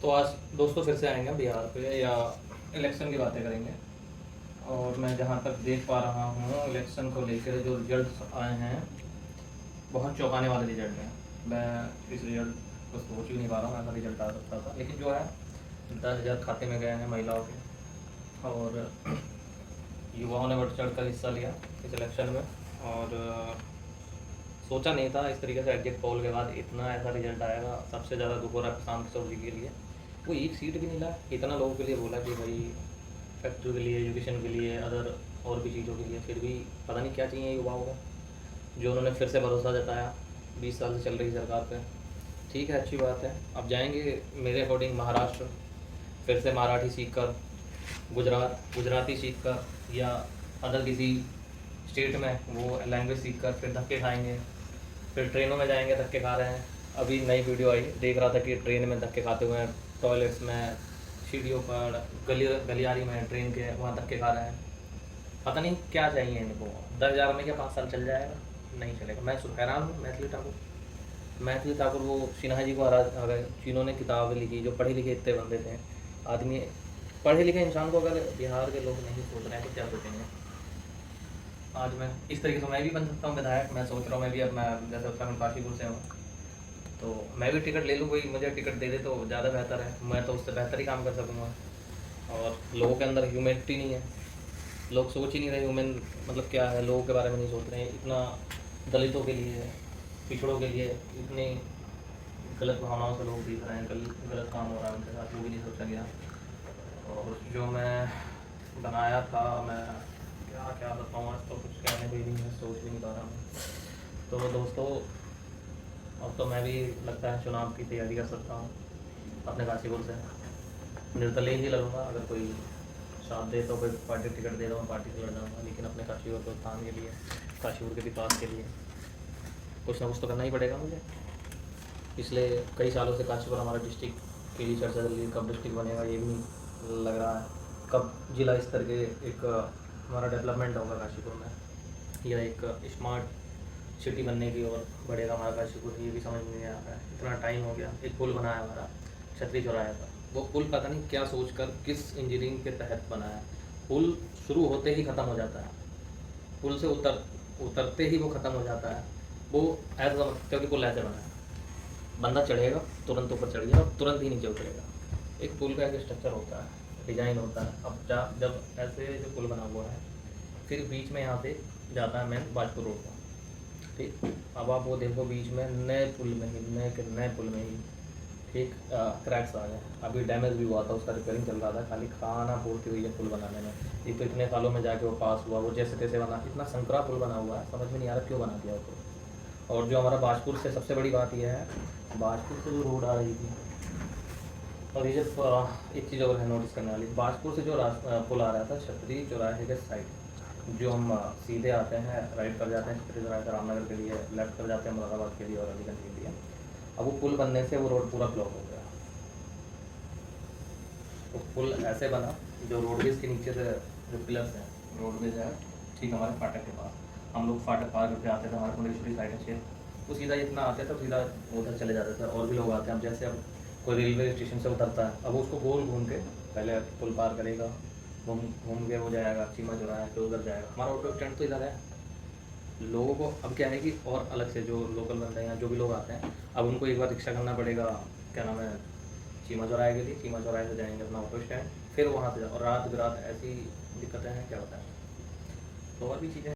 तो आज दोस्तों फिर से आएंगे बिहार पे या इलेक्शन की बातें करेंगे। और मैं जहाँ तक देख पा रहा हूँ इलेक्शन को लेकर जो रिजल्ट आए हैं बहुत चौंकाने वाले रिजल्ट हैं। मैं इस रिजल्ट को सोच भी नहीं पा रहा हूँ ऐसा रिजल्ट आ सकता था, लेकिन जो है 10,000 खाते में गए हैं महिलाओं के। और युवाओं ने बढ़ चढ़ कर हिस्सा लिया इस इलेक्शन में। और सोचा नहीं था इस तरीके से एग्जिट पोल के बाद इतना ऐसा रिजल्ट आएगा। सबसे ज़्यादा दुख हो रहा है प्रशांत किशोर जी के लिए, वो एक सीट भी नहीं ला। इतना लोगों के लिए बोला कि भाई फैक्ट्री के लिए, एजुकेशन के लिए, अदर और भी चीज़ों के लिए, फिर भी पता नहीं क्या चाहिए युवाओं को जो उन्होंने फिर से भरोसा जताया 20 साल से चल रही सरकार पे। ठीक है, अच्छी बात है। अब जाएंगे मेरे अकॉर्डिंग महाराष्ट्र, फिर से मराठी सीख कर, गुजराती सीख कर, या अदर किसी स्टेट में वो लैंग्वेज सीख कर फिर धक्के खाएंगे। फिर ट्रेनों में जाएंगे, धक्के खा रहे हैं। अभी नई वीडियो आई, देख रहा था कि ट्रेन में धक्के खाते हुए हैं, टॉयलेट्स में, सीढ़ियों पर, गलियारी में ट्रेन के वहाँ धक्के खा रहे हैं। पता नहीं क्या चाहिए इनको। 10,000 में क्या 5 साल चल जाएगा? नहीं चलेगा। मैं हैरान हूँ। मैथिली ठाकुर वो सिन्हा जी को हरा आ गए, जिन्होंने किताब लिखी, जो पढ़े लिखे इतने बंदे थे। आदमी, पढ़े लिखे इंसान को अगर बिहार के लोग नहीं सोच रहे हैं तो क्या सोचेंगे? आज मैं इस तरीके से मैं भी बन सकता हूँ विधायक। मैं सोच रहा हूँ मैं भी, अब मैं जैसे उत्तराखंड काशीपुर से हूँ तो मैं भी टिकट ले लूँ। कोई मुझे टिकट दे दे तो ज़्यादा बेहतर है, मैं तो उससे बेहतर ही काम कर सकूँगा। और लोगों के अंदर ह्यूमैनिटी नहीं है, लोग सोच ही नहीं रहे ह्यूमन मतलब क्या है, लोगों के बारे में नहीं सोच रहे हैं। इतना दलितों के लिए, पिछड़ों के लिए इतनी गलत भावनाओं से लोग दिख रहे हैं, गलत काम हो रहा है उनके साथ, वो भी नहीं सोचा गया। और जो मैं बनाया था, मैं क्या क्या बताऊँ, आज तो कुछ कहने को ही नहीं है, सोच भी नहीं पा रहा हूँ। तो दोस्तों, अब तो मैं भी लगता है चुनाव की तैयारी कर सकता हूँ अपने काशीपुर से। निर्दलीय ही लड़ूंगा, अगर कोई साथ दे तो कोई पार्टी टिकट दे दूँगा, पार्टी से लड़ जाऊँगा। लेकिन अपने काशीपुर के उत्थान के लिए, काशीपुर के विकास के लिए कुछ ना कुछ तो करना ही पड़ेगा मुझे। पिछले कई सालों से काशीपुर हमारा डिस्ट्रिक्ट के लिए चर्चा चल रही है, कब डिस्ट्रिक्ट बनेगा ये भी नहीं लग रहा है, कब जिला स्तर के एक हमारा डेवलपमेंट होगा काशीपुर में, या एक स्मार्ट सिटी बनने की ओर बढ़ेगा हमारा काशीपुर, ये भी समझ में नहीं आ रहा है। इतना टाइम हो गया, एक पुल बना है हमारा छतरी चौराहे पर, वो पुल पता नहीं क्या सोचकर, किस इंजीनियरिंग के तहत बना है। पुल शुरू होते ही ख़त्म हो जाता है, पुल से उतरते ही वो ख़त्म हो जाता है। वो ऐसा, क्योंकि पुल ऐसे बना है, बंदा चढ़ेगा तुरंत ऊपर चढ़ जाएगा, तुरंत ही नीचे उतरेगा। एक पुल का एक स्ट्रक्चर होता है, डिज़ाइन होता है। अब जब ऐसे जो पुल बना हुआ है, फिर बीच में यहाँ से जाता है मेन बाजपुर रोड का, ठीक। अब आप वो देखो, बीच में नए पुल में ही, नए पुल में ही ठीक क्रैक्स आ गए। अभी डैमेज भी हुआ था, उसका रिपेयरिंग चल रहा था, खाली खाना पूर्ति हुई है पुल बनाने में। एक तो इतने सालों में जाके वो पास हुआ, वो जैसे तैसे बना, इतना संकरा पुल बना हुआ है, समझ में नहीं आ रहा क्यों बना दिया उसको। और जो हमारा बाजपुर से सबसे बड़ी बात यह है, बाजपुर से जो रोड आ रही थी, और ये जब एक चीज़ और है नोटिस करने वाली, बाजपुर से जो पुल आ रहा था छतरी चौराहे के साइड, जो हम सीधे आते हैं, राइट कर जाते हैं छतरी चौराहे से रामनगर के लिए, लेफ्ट कर जाते हैं मुरादाबाद के लिए और अलीगंज के लिए। अब वो पुल बनने से वो रोड पूरा ब्लॉक हो गया। तो पुल ऐसे बना, जो रोडवेज के नीचे से जो पिलर्स हैं, रोडवेज है ठीक हमारे फाटक के पास, हम लोग फाटक पार करके आते थे, हमारे पुंडेश्वरी साइड है वो सीधा इतना आते थे, सीधा उधर चले जाते थे। और भी लोग आते हैं, अब जैसे अब कोई रेलवे स्टेशन से उतरता है, अब उसको गोल घूम के पहले पुल पार करेगा, घूम के वो जाएगा चीमा चौराहा है, फिर उधर जाएगा। हमारा ऑटो स्टैंड तो इधर है। लोगों को अब क्या है कि और अलग से जो लोकल बंदे हैं, जो भी लोग आते हैं, अब उनको एक बार रिक्शा करना पड़ेगा, क्या नाम है, चीमा चौराहे के लिए। चीमा चौराहे से जाएंगे अपना ऑटो स्टैंड, फिर वहाँ से और रात बिरात ऐसी दिक्कतें हैं क्या बताएं। तो और भी चीज़ें